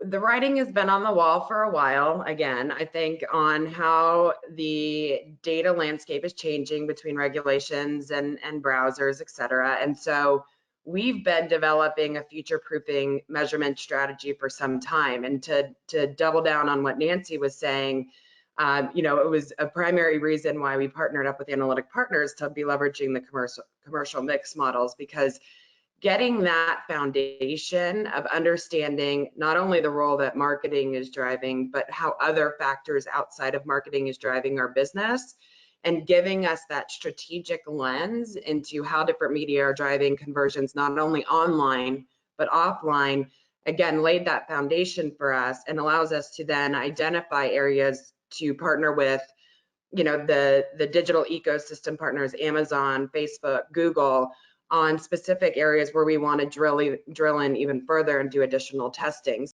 The writing has been on the wall for a while, again, I think, on how the data landscape is changing between regulations and browsers, et cetera. And so we've been developing a future-proofing measurement strategy for some time. And to double down on what Nancy was saying, it was a primary reason why we partnered up with Analytic Partners to be leveraging the commercial mix models, because getting that foundation of understanding not only the role that marketing is driving, but how other factors outside of marketing is driving our business, and giving us that strategic lens into how different media are driving conversions, not only online, but offline, again, laid that foundation for us and allows us to then identify areas to partner with, the digital ecosystem partners, Amazon, Facebook, Google, on specific areas where we want to drill in even further and do additional testing.